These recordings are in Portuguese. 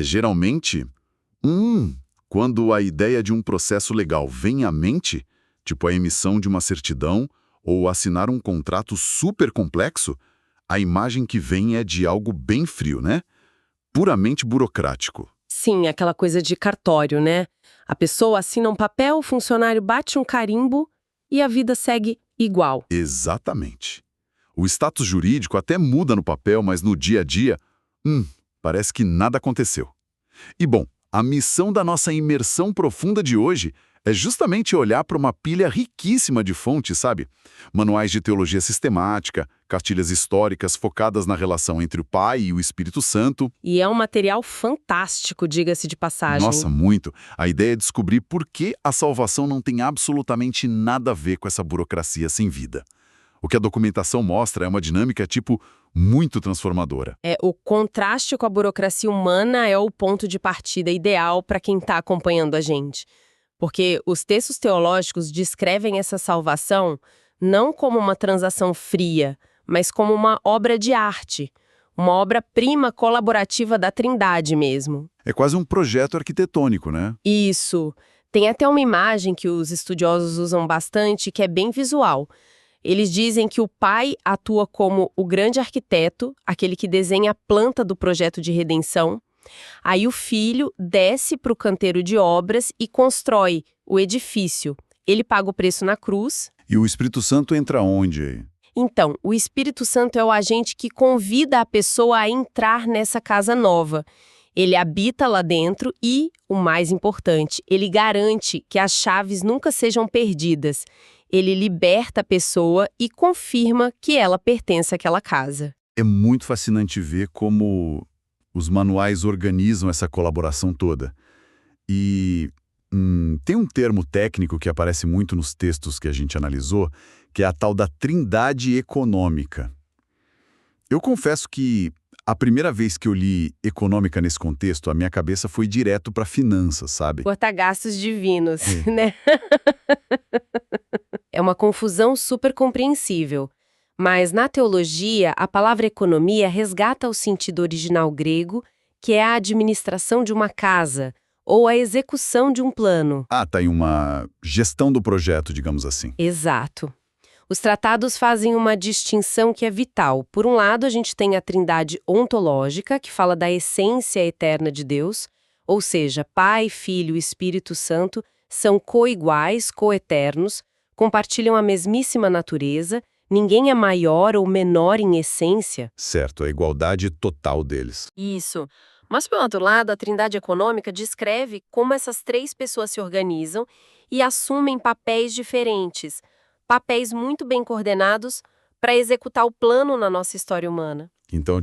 Geralmente, quando a ideia de um processo legal vem à mente, tipo a emissão de uma certidão ou assinar um contrato super complexo, a imagem que vem é de algo bem frio, né? Puramente burocrático. Sim, aquela coisa de cartório, né? A pessoa assina um papel, o funcionário bate um carimbo e a vida segue igual. Exatamente. O status jurídico até muda no papel, mas no dia a dia, parece que nada aconteceu. E bom, a missão da nossa imersão profunda de hoje é justamente olhar para uma pilha riquíssima de fontes, sabe? Manuais de teologia sistemática, cartilhas históricas focadas na relação entre o Pai e o Espírito Santo. E é um material fantástico, diga-se de passagem. Nossa, muito. A ideia é descobrir por que a salvação não tem absolutamente nada a ver com essa burocracia sem vida. O que a documentação mostra é uma dinâmica, muito transformadora. O contraste com a burocracia humana é o ponto de partida ideal para quem está acompanhando a gente. Porque os textos teológicos descrevem essa salvação não como uma transação fria, mas como uma obra de arte, uma obra-prima colaborativa da Trindade mesmo. É quase um projeto arquitetônico, né? Isso. Tem até uma imagem que os estudiosos usam bastante que é bem visual. Eles dizem que o Pai atua como o grande arquiteto, aquele que desenha a planta do projeto de redenção. Aí o Filho desce para o canteiro de obras e constrói o edifício. Ele paga o preço na cruz. E o Espírito Santo entra onde aí? Então, o Espírito Santo é o agente que convida a pessoa a entrar nessa casa nova. Ele habita lá dentro e, o mais importante, ele garante que as chaves nunca sejam perdidas. Ele liberta a pessoa e confirma que ela pertence àquela casa. É muito fascinante ver como os manuais organizam essa colaboração toda. E tem um termo técnico que aparece muito nos textos que a gente analisou, que é a tal da trindade econômica. Eu confesso que a primeira vez que eu li econômica nesse contexto, a minha cabeça foi direto para finanças, sabe? Cortar gastos divinos, né? É uma confusão super compreensível. Mas na teologia, a palavra economia resgata o sentido original grego, que é a administração de uma casa, ou a execução de um plano. Tá aí uma gestão do projeto, digamos assim. Exato. Os tratados fazem uma distinção que é vital. Por um lado, a gente tem a trindade ontológica, que fala da essência eterna de Deus, ou seja, Pai, Filho e Espírito Santo são coiguais, coeternos, compartilham a mesmíssima natureza, ninguém é maior ou menor em essência. Certo, a igualdade total deles. Isso. Mas, por outro lado, a trindade econômica descreve como essas três pessoas se organizam e assumem papéis diferentes, papéis muito bem coordenados para executar o plano na nossa história humana. Então,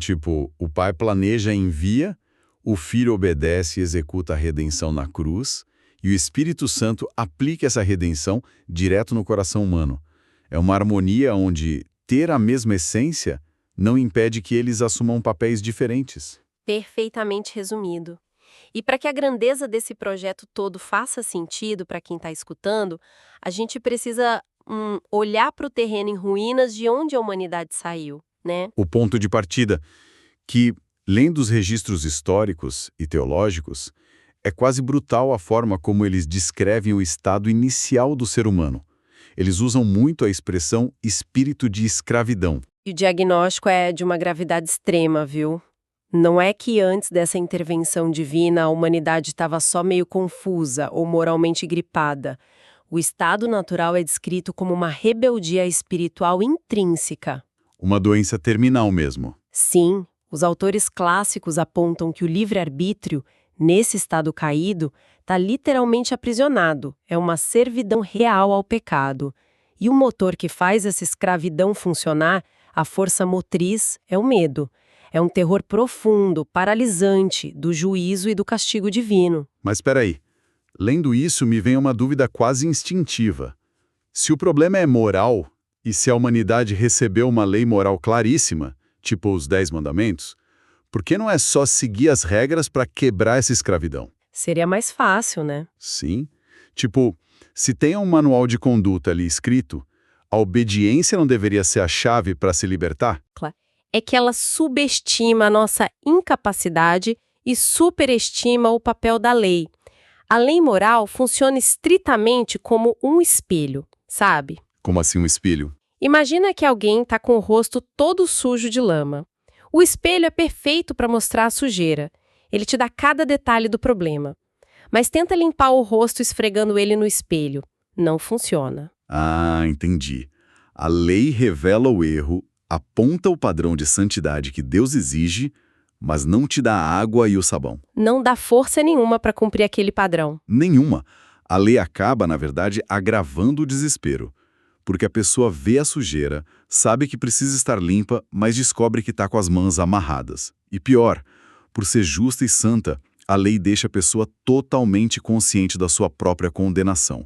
o Pai planeja e envia, o Filho obedece e executa a redenção na cruz, e o Espírito Santo aplica essa redenção direto no coração humano. É uma harmonia onde ter a mesma essência não impede que eles assumam papéis diferentes. Perfeitamente resumido. E para que a grandeza desse projeto todo faça sentido para quem está escutando, a gente precisa olhar para o terreno em ruínas de onde a humanidade saiu, né? O ponto de partida, que, lendo os registros históricos e teológicos, é quase brutal a forma como eles descrevem o estado inicial do ser humano. Eles usam muito a expressão espírito de escravidão. E o diagnóstico é de uma gravidade extrema, viu? Não é que antes dessa intervenção divina a humanidade estava só meio confusa ou moralmente gripada. O estado natural é descrito como uma rebeldia espiritual intrínseca. Uma doença terminal mesmo. Sim, os autores clássicos apontam que o livre-arbítrio, nesse estado caído, está literalmente aprisionado. É uma servidão real ao pecado. E o motor que faz essa escravidão funcionar, a força motriz, é o medo. É um terror profundo, paralisante, do juízo e do castigo divino. Mas espera aí. Lendo isso, me vem uma dúvida quase instintiva. Se o problema é moral, e se a humanidade recebeu uma lei moral claríssima, tipo os 10 mandamentos, por que não é só seguir as regras para quebrar essa escravidão? Seria mais fácil, né? Sim. Se tem um manual de conduta ali escrito, a obediência não deveria ser a chave para se libertar? Claro. É que ela subestima a nossa incapacidade e superestima o papel da lei. A lei moral funciona estritamente como um espelho, sabe? Como assim um espelho? Imagina que alguém está com o rosto todo sujo de lama. O espelho é perfeito para mostrar a sujeira. Ele te dá cada detalhe do problema. Mas tenta limpar o rosto esfregando ele no espelho. Não funciona. Ah, entendi. A lei revela o erro, aponta o padrão de santidade que Deus exige, mas não te dá a água e o sabão. Não dá força nenhuma para cumprir aquele padrão. Nenhuma. A lei acaba, na verdade, agravando o desespero. Porque a pessoa vê a sujeira, sabe que precisa estar limpa, mas descobre que está com as mãos amarradas. E pior, por ser justa e santa, a lei deixa a pessoa totalmente consciente da sua própria condenação.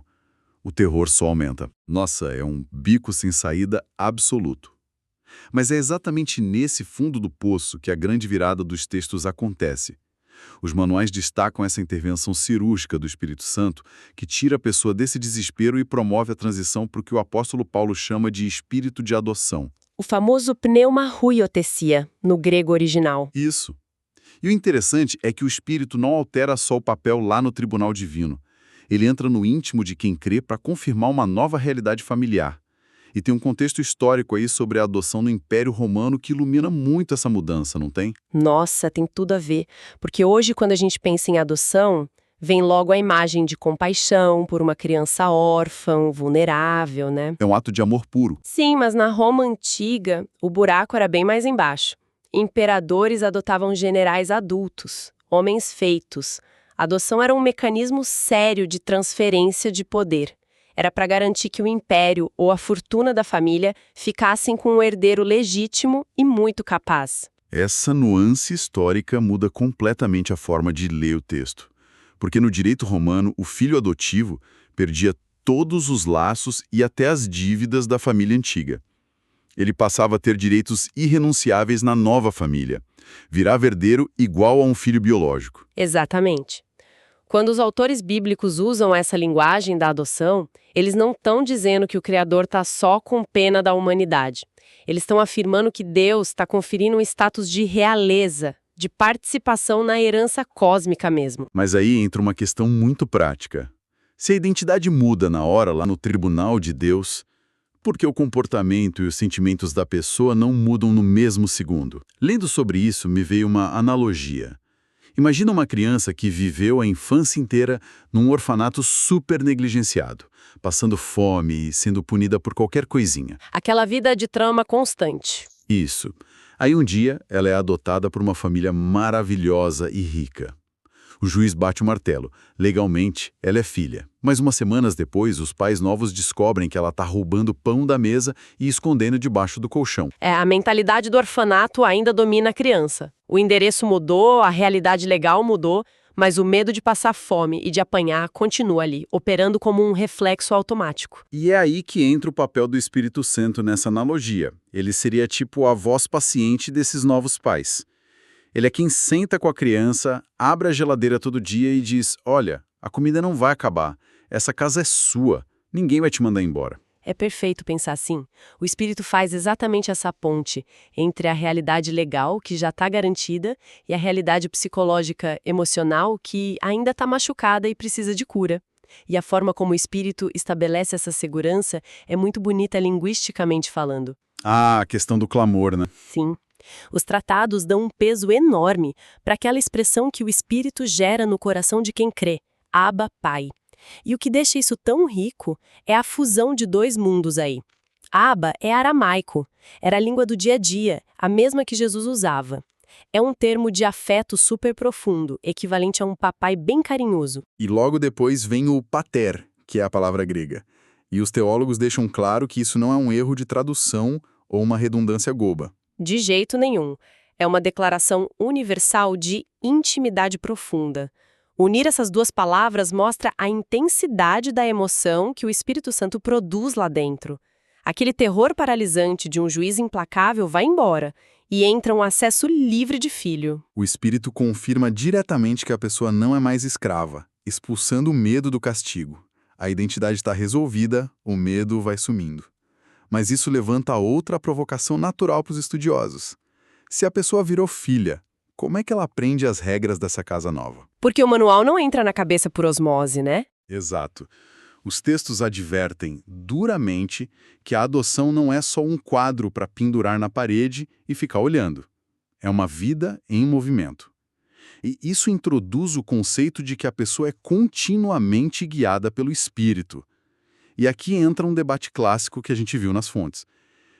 O terror só aumenta. Nossa, é um bico sem saída absoluto. Mas é exatamente nesse fundo do poço que a grande virada dos textos acontece. Os manuais destacam essa intervenção cirúrgica do Espírito Santo que tira a pessoa desse desespero e promove a transição para o que o apóstolo Paulo chama de espírito de adoção. O famoso pneumahuiothesia, no grego original. Isso. E o interessante é que o Espírito não altera só o papel lá no tribunal divino. Ele entra no íntimo de quem crê para confirmar uma nova realidade familiar. E tem um contexto histórico aí sobre a adoção no Império Romano que ilumina muito essa mudança, não tem? Nossa, tem tudo a ver. Porque hoje, quando a gente pensa em adoção, vem logo a imagem de compaixão por uma criança órfã, vulnerável, né? É um ato de amor puro. Sim, mas na Roma antiga, o buraco era bem mais embaixo. Imperadores adotavam generais adultos, homens feitos. A adoção era um mecanismo sério de transferência de poder. Era para garantir que o império ou a fortuna da família ficassem com um herdeiro legítimo e muito capaz. Essa nuance histórica muda completamente a forma de ler o texto. Porque no direito romano, o filho adotivo perdia todos os laços e até as dívidas da família antiga. Ele passava a ter direitos irrenunciáveis na nova família. Virava herdeiro igual a um filho biológico. Exatamente. Quando os autores bíblicos usam essa linguagem da adoção, eles não estão dizendo que o Criador está só com pena da humanidade. Eles estão afirmando que Deus está conferindo um status de realeza, de participação na herança cósmica mesmo. Mas aí entra uma questão muito prática. Se a identidade muda na hora lá no tribunal de Deus, por que o comportamento e os sentimentos da pessoa não mudam no mesmo segundo? Lendo sobre isso, me veio uma analogia. Imagina uma criança que viveu a infância inteira num orfanato super negligenciado, passando fome e sendo punida por qualquer coisinha. Aquela vida de trama constante. Isso. Aí um dia ela é adotada por uma família maravilhosa e rica. O juiz bate o martelo. Legalmente, ela é filha. Mas umas semanas depois, os pais novos descobrem que ela está roubando pão da mesa e escondendo debaixo do colchão. A mentalidade do orfanato ainda domina a criança. O endereço mudou, a realidade legal mudou, mas o medo de passar fome e de apanhar continua ali, operando como um reflexo automático. E é aí que entra o papel do Espírito Santo nessa analogia. Ele seria tipo a voz paciente desses novos pais. Ele é quem senta com a criança, abre a geladeira todo dia e diz: olha, a comida não vai acabar, essa casa é sua, ninguém vai te mandar embora. É perfeito pensar assim. O Espírito faz exatamente essa ponte entre a realidade legal, que já está garantida, e a realidade psicológica emocional, que ainda está machucada e precisa de cura. E a forma como o Espírito estabelece essa segurança é muito bonita linguisticamente falando. Ah, a questão do clamor, né? Sim. Os tratados dão um peso enorme para aquela expressão que o Espírito gera no coração de quem crê, Abba, Pai. E o que deixa isso tão rico é a fusão de dois mundos aí. Abba é aramaico, era a língua do dia a dia, a mesma que Jesus usava. É um termo de afeto super profundo, equivalente a um papai bem carinhoso. E logo depois vem o pater, que é a palavra grega. E os teólogos deixam claro que isso não é um erro de tradução ou uma redundância goba. De jeito nenhum. É uma declaração universal de intimidade profunda. Unir essas duas palavras mostra a intensidade da emoção que o Espírito Santo produz lá dentro. Aquele terror paralisante de um juiz implacável vai embora e entra um acesso livre de filho. O Espírito confirma diretamente que a pessoa não é mais escrava, expulsando o medo do castigo. A identidade está resolvida, o medo vai sumindo. Mas isso levanta outra provocação natural para os estudiosos. Se a pessoa virou filha, Como é que ela aprende as regras dessa casa nova? Porque o manual não entra na cabeça por osmose, né? Exato. Os textos advertem duramente que a adoção não é só um quadro para pendurar na parede e ficar olhando. É uma vida em movimento. E isso introduz o conceito de que a pessoa é continuamente guiada pelo espírito. E aqui entra um debate clássico que a gente viu nas fontes.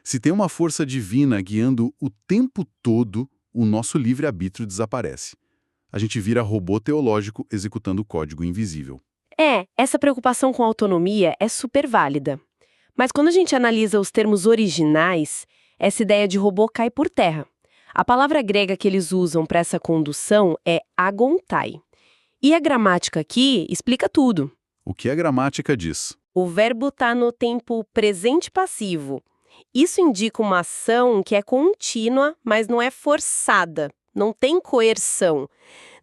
Se tem uma força divina guiando o tempo todo, o nosso livre-arbítrio desaparece. A gente vira robô teológico executando código invisível. Essa preocupação com autonomia é super válida. Mas quando a gente analisa os termos originais, essa ideia de robô cai por terra. A palavra grega que eles usam para essa condução é agontai. E a gramática aqui explica tudo. O que a gramática diz? O verbo está no tempo presente passivo. Isso indica uma ação que é contínua, mas não é forçada. Não tem coerção.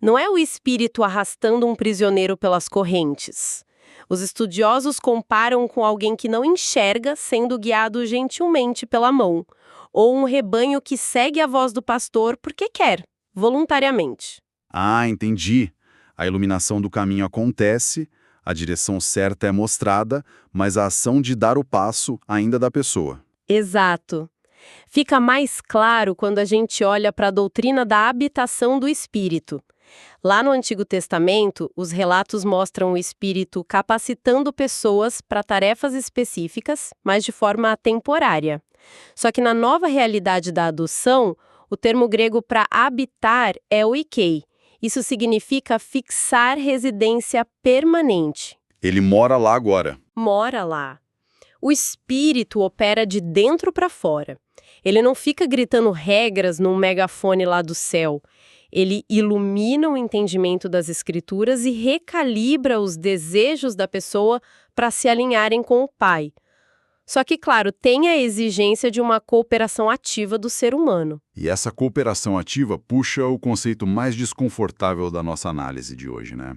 Não é o espírito arrastando um prisioneiro pelas correntes. Os estudiosos comparam com alguém que não enxerga sendo guiado gentilmente pela mão, ou um rebanho que segue a voz do pastor porque quer, voluntariamente. Ah, entendi. A iluminação do caminho acontece, a direção certa é mostrada, mas a ação de dar o passo ainda da pessoa. Exato. Fica mais claro quando a gente olha para a doutrina da habitação do Espírito. Lá no Antigo Testamento, os relatos mostram o Espírito capacitando pessoas para tarefas específicas, mas de forma temporária. Só que na nova realidade da adoção, o termo grego para habitar é oikei. Isso significa fixar residência permanente. Ele mora lá agora. Mora lá. O Espírito opera de dentro para fora. Ele não fica gritando regras num megafone lá do céu. Ele ilumina o entendimento das Escrituras e recalibra os desejos da pessoa para se alinharem com o Pai. Só que, claro, tem a exigência de uma cooperação ativa do ser humano. E essa cooperação ativa puxa o conceito mais desconfortável da nossa análise de hoje, né?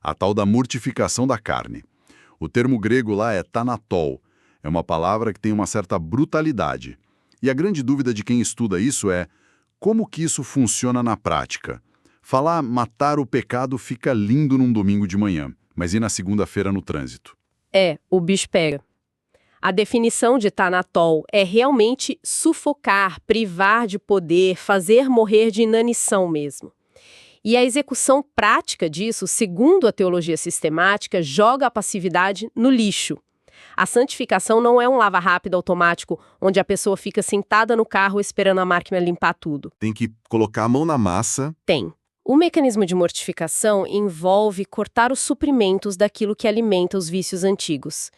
A tal da mortificação da carne. O termo grego lá é tanatol. É uma palavra que tem uma certa brutalidade. E a grande dúvida de quem estuda isso é: como que isso funciona na prática? Falar matar o pecado fica lindo num domingo de manhã, mas e na segunda-feira no trânsito? O bicho pega. A definição de tanatol é realmente sufocar, privar de poder, fazer morrer de inanição mesmo. E a execução prática disso, segundo a teologia sistemática, joga a passividade no lixo. A santificação não é um lava-rápido automático, onde a pessoa fica sentada no carro esperando a máquina limpar tudo. Tem que colocar a mão na massa. Tem. O mecanismo de mortificação envolve cortar os suprimentos daquilo que alimenta os vícios antigos.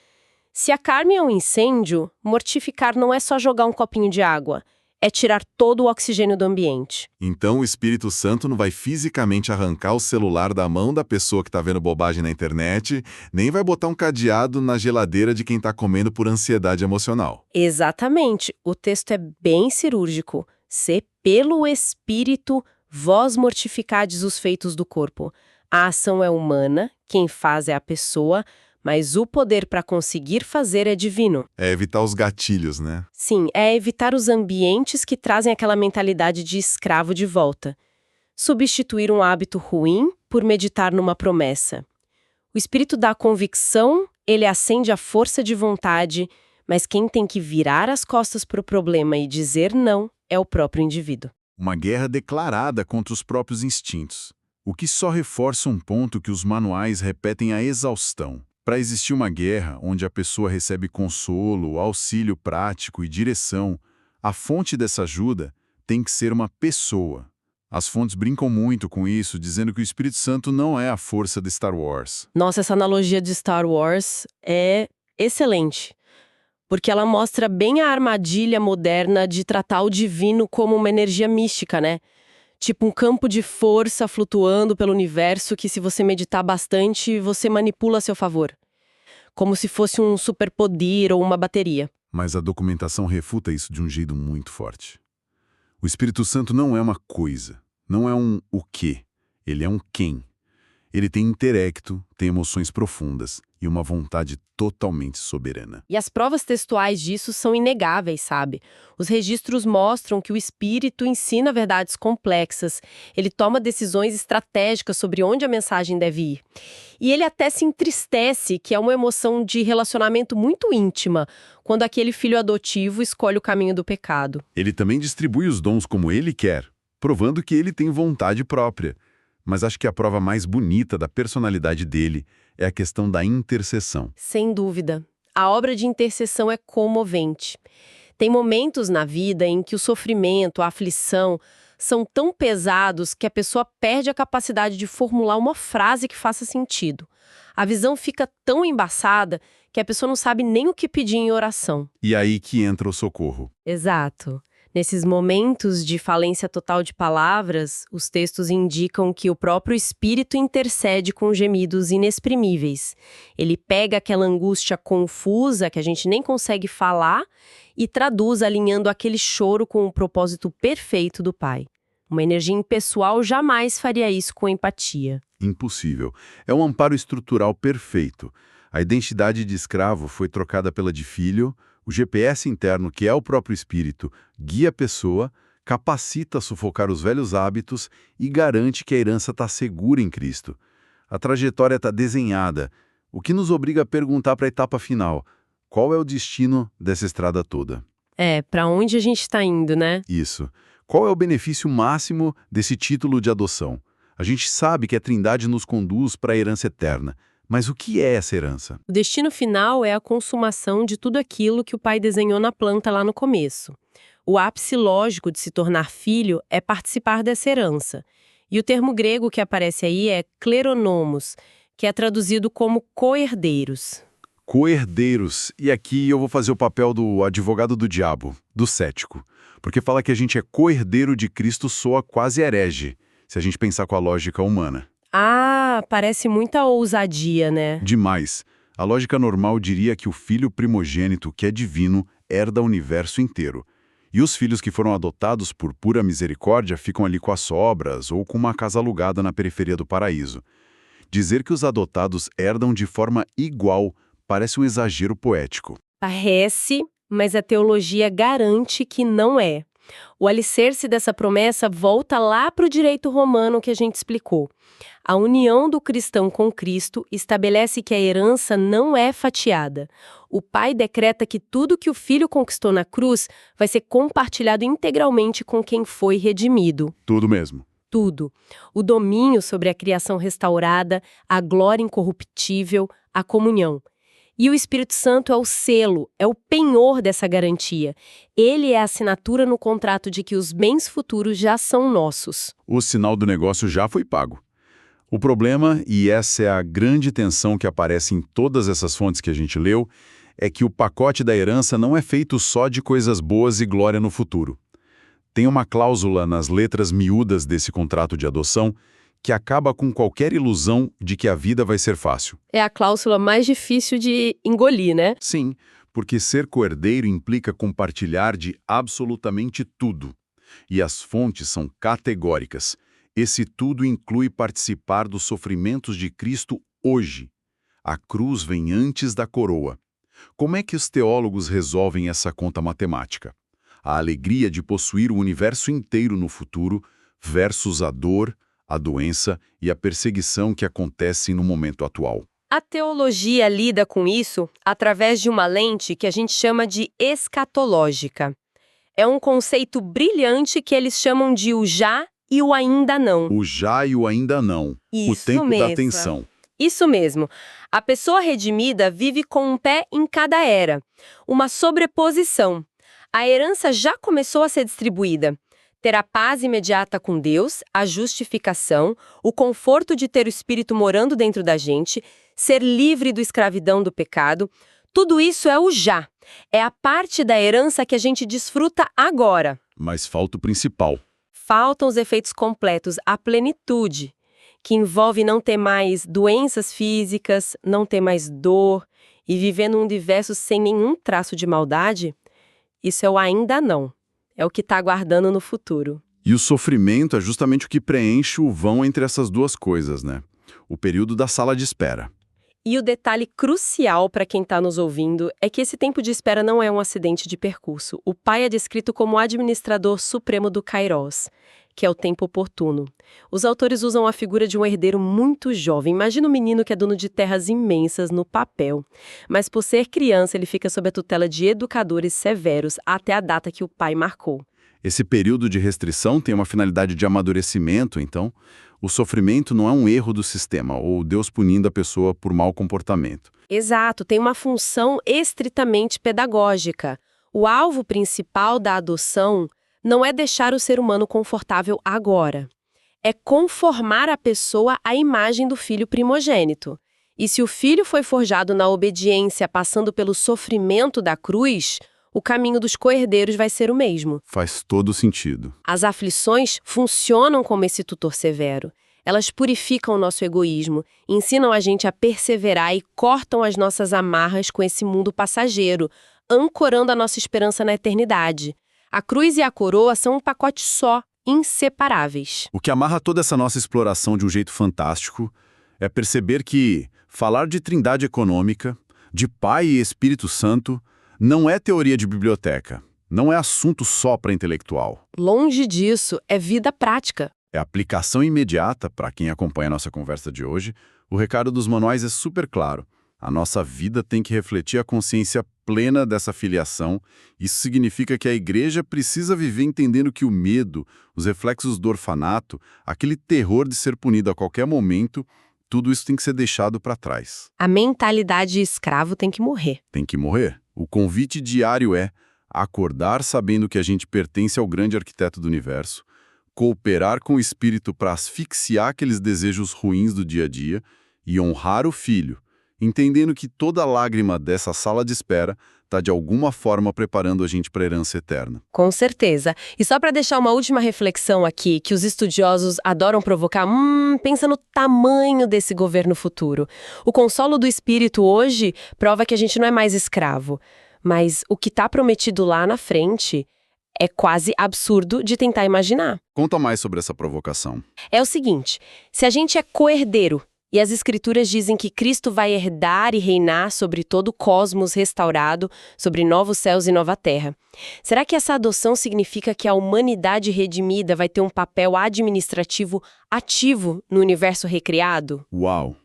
Se a carne é um incêndio, mortificar não é só jogar um copinho de água, é tirar todo o oxigênio do ambiente. Então o Espírito Santo não vai fisicamente arrancar o celular da mão da pessoa que está vendo bobagem na internet, nem vai botar um cadeado na geladeira de quem está comendo por ansiedade emocional. Exatamente. O texto é bem cirúrgico. Se pelo Espírito vós mortificades os feitos do corpo. A ação é humana, quem faz é a pessoa, mas o poder para conseguir fazer é divino. É evitar os gatilhos, né? Sim, é evitar os ambientes que trazem aquela mentalidade de escravo de volta. Substituir um hábito ruim por meditar numa promessa. O espírito da convicção, ele acende a força de vontade, mas quem tem que virar as costas para o problema e dizer não é o próprio indivíduo. Uma guerra declarada contra os próprios instintos, o que só reforça um ponto que os manuais repetem à exaustão. Para existir uma guerra onde a pessoa recebe consolo, auxílio prático e direção, a fonte dessa ajuda tem que ser uma pessoa. As fontes brincam muito com isso, dizendo que o Espírito Santo não é a força de Star Wars. Nossa, essa analogia de Star Wars é excelente, porque ela mostra bem a armadilha moderna de tratar o divino como uma energia mística, né? Tipo um campo de força flutuando pelo universo que, se você meditar bastante, você manipula a seu favor. Como se fosse um superpoder ou uma bateria. Mas a documentação refuta isso de um jeito muito forte. O Espírito Santo não é uma coisa, não é um o quê, ele é um quem. Ele tem intelecto, tem emoções profundas e uma vontade totalmente soberana. E as provas textuais disso são inegáveis, sabe? Os registros mostram que o espírito ensina verdades complexas, ele toma decisões estratégicas sobre onde a mensagem deve ir. E ele até se entristece, que é uma emoção de relacionamento muito íntima, quando aquele filho adotivo escolhe o caminho do pecado. Ele também distribui os dons como ele quer, provando que ele tem vontade própria. Mas acho que a prova mais bonita da personalidade dele é a questão da intercessão. Sem dúvida. A obra de intercessão é comovente. Tem momentos na vida em que o sofrimento, a aflição, são tão pesados que a pessoa perde a capacidade de formular uma frase que faça sentido. A visão fica tão embaçada que a pessoa não sabe nem o que pedir em oração. E aí que entra o socorro. Exato. Nesses momentos de falência total de palavras, os textos indicam que o próprio Espírito intercede com gemidos inexprimíveis. Ele pega aquela angústia confusa que a gente nem consegue falar e traduz alinhando aquele choro com o propósito perfeito do Pai. Uma energia impessoal jamais faria isso com empatia. Impossível. É um amparo estrutural perfeito. A identidade de escravo foi trocada pela de filho. O GPS interno, que é o próprio espírito, guia a pessoa, capacita a sufocar os velhos hábitos e garante que a herança está segura em Cristo. A trajetória está desenhada, o que nos obriga a perguntar para a etapa final: qual é o destino dessa estrada toda? Para onde a gente está indo, né? Isso. Qual é o benefício máximo desse título de adoção? A gente sabe que a Trindade nos conduz para a herança eterna. Mas o que é essa herança? O destino final é a consumação de tudo aquilo que o pai desenhou na planta lá no começo. O ápice lógico de se tornar filho é participar dessa herança. E o termo grego que aparece aí é kleronomos, que é traduzido como co-herdeiros. Co-herdeiros. E aqui eu vou fazer o papel do advogado do diabo, do cético. Porque falar que a gente é co-herdeiro de Cristo soa quase herege, se a gente pensar com a lógica humana. Parece muita ousadia, né? Demais. A lógica normal diria que o filho primogênito, que é divino, herda o universo inteiro. E os filhos que foram adotados por pura misericórdia ficam ali com as sobras ou com uma casa alugada na periferia do paraíso. Dizer que os adotados herdam de forma igual parece um exagero poético. Parece, mas a teologia garante que não é. O alicerce dessa promessa volta lá para o direito romano que a gente explicou. A união do cristão com Cristo estabelece que a herança não é fatiada. O pai decreta que tudo que o filho conquistou na cruz vai ser compartilhado integralmente com quem foi redimido. Tudo mesmo. Tudo. O domínio sobre a criação restaurada, a glória incorruptível, a comunhão. E o Espírito Santo é o selo, é o penhor dessa garantia. Ele é a assinatura no contrato de que os bens futuros já são nossos. O sinal do negócio já foi pago. O problema, e essa é a grande tensão que aparece em todas essas fontes que a gente leu, é que o pacote da herança não é feito só de coisas boas e glória no futuro. Tem uma cláusula nas letras miúdas desse contrato de adoção que acaba com qualquer ilusão de que a vida vai ser fácil. É a cláusula mais difícil de engolir, né? Sim, porque ser coerdeiro implica compartilhar de absolutamente tudo. E as fontes são categóricas. Esse tudo inclui participar dos sofrimentos de Cristo hoje. A cruz vem antes da coroa. Como é que os teólogos resolvem essa conta matemática? A alegria de possuir o universo inteiro no futuro versus a dor, a doença e a perseguição que acontecem no momento atual. A teologia lida com isso através de uma lente que a gente chama de escatológica. É um conceito brilhante que eles chamam de o já e o ainda não. O já e o ainda não. Isso o tempo mesmo. da tensão. Isso mesmo. A pessoa redimida vive com um pé em cada era. Uma sobreposição. A herança já começou a ser distribuída. Ter a paz imediata com Deus, a justificação, o conforto de ter o Espírito morando dentro da gente, ser livre da escravidão do pecado, tudo isso é o já. É a parte da herança que a gente desfruta agora. Mas falta o principal. Faltam os efeitos completos, a plenitude, que envolve não ter mais doenças físicas, não ter mais dor e viver num universo sem nenhum traço de maldade. Isso é o ainda não. É o que está aguardando no futuro. E o sofrimento é justamente o que preenche o vão entre essas duas coisas, né? o período da sala de espera. E o detalhe crucial para quem está nos ouvindo é que esse tempo de espera não é um acidente de percurso. O pai é descrito como o administrador supremo do Kairos, que é o tempo oportuno. Os autores usam a figura de um herdeiro muito jovem. Imagina um menino que é dono de terras imensas no papel. Mas por ser criança, ele fica sob a tutela de educadores severos até a data que o pai marcou. Esse período de restrição tem uma finalidade de amadurecimento, então o sofrimento não é um erro do sistema ou Deus punindo a pessoa por mau comportamento. Exato, tem uma função estritamente pedagógica. O alvo principal da adoção não é deixar o ser humano confortável agora. É conformar a pessoa à imagem do filho primogênito. E se o filho foi forjado na obediência passando pelo sofrimento da cruz, o caminho dos co-herdeiros vai ser o mesmo. Faz todo sentido. As aflições funcionam como esse tutor severo. Elas purificam o nosso egoísmo, ensinam a gente a perseverar e cortam as nossas amarras com esse mundo passageiro, ancorando a nossa esperança na eternidade. A cruz e a coroa são um pacote só, inseparáveis. O que amarra toda essa nossa exploração de um jeito fantástico é perceber que falar de trindade econômica, de Pai e Espírito Santo, não é teoria de biblioteca, não é assunto só para intelectual. Longe disso, é vida prática. É aplicação imediata para quem acompanha a nossa conversa de hoje. O recado dos manuais é super claro. A nossa vida tem que refletir a consciência plena dessa filiação. Isso significa que a igreja precisa viver entendendo que o medo, os reflexos do orfanato, aquele terror de ser punido a qualquer momento, tudo isso tem que ser deixado para trás. A mentalidade de escravo tem que morrer. Tem que morrer. O convite diário é acordar sabendo que a gente pertence ao grande arquiteto do universo, cooperar com o Espírito para asfixiar aqueles desejos ruins do dia a dia e honrar o Filho, entendendo que toda lágrima dessa sala de espera está de alguma forma preparando a gente para a herança eterna. Com certeza. E só para deixar uma última reflexão aqui, que os estudiosos adoram provocar, pensa no tamanho desse governo futuro. O consolo do Espírito hoje prova que a gente não é mais escravo, mas o que está prometido lá na frente é quase absurdo de tentar imaginar. Conta mais sobre essa provocação. É o seguinte, se a gente é co-herdeiro, e as escrituras dizem que Cristo vai herdar e reinar sobre todo o cosmos restaurado, sobre novos céus e nova terra. Será que essa adoção significa que a humanidade redimida vai ter um papel administrativo ativo no universo recriado? Uau!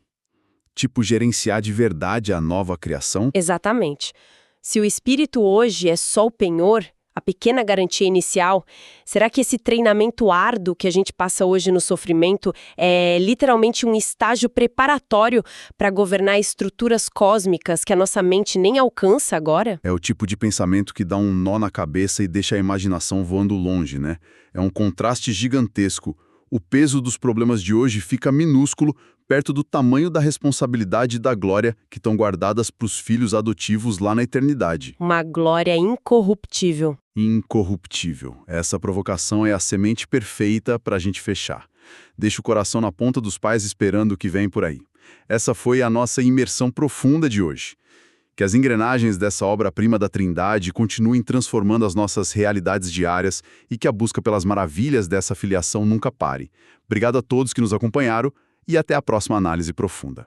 Tipo gerenciar de verdade a nova criação? Exatamente. Se o Espírito hoje é só o penhor, a pequena garantia inicial, será que esse treinamento árduo que a gente passa hoje no sofrimento é literalmente um estágio preparatório para governar estruturas cósmicas que a nossa mente nem alcança agora? É o tipo de pensamento que dá um nó na cabeça e deixa a imaginação voando longe, né? É um contraste gigantesco. O peso dos problemas de hoje fica minúsculo perto do tamanho da responsabilidade e da glória que estão guardadas para os filhos adotivos lá na eternidade. Uma glória incorruptível. Incorruptível. Essa provocação é a semente perfeita para a gente fechar. Deixa o coração na ponta dos pais esperando o que vem por aí. Essa foi a nossa imersão profunda de hoje. Que as engrenagens dessa obra-prima da Trindade continuem transformando as nossas realidades diárias e que a busca pelas maravilhas dessa filiação nunca pare. Obrigado a todos que nos acompanharam e até a próxima análise profunda.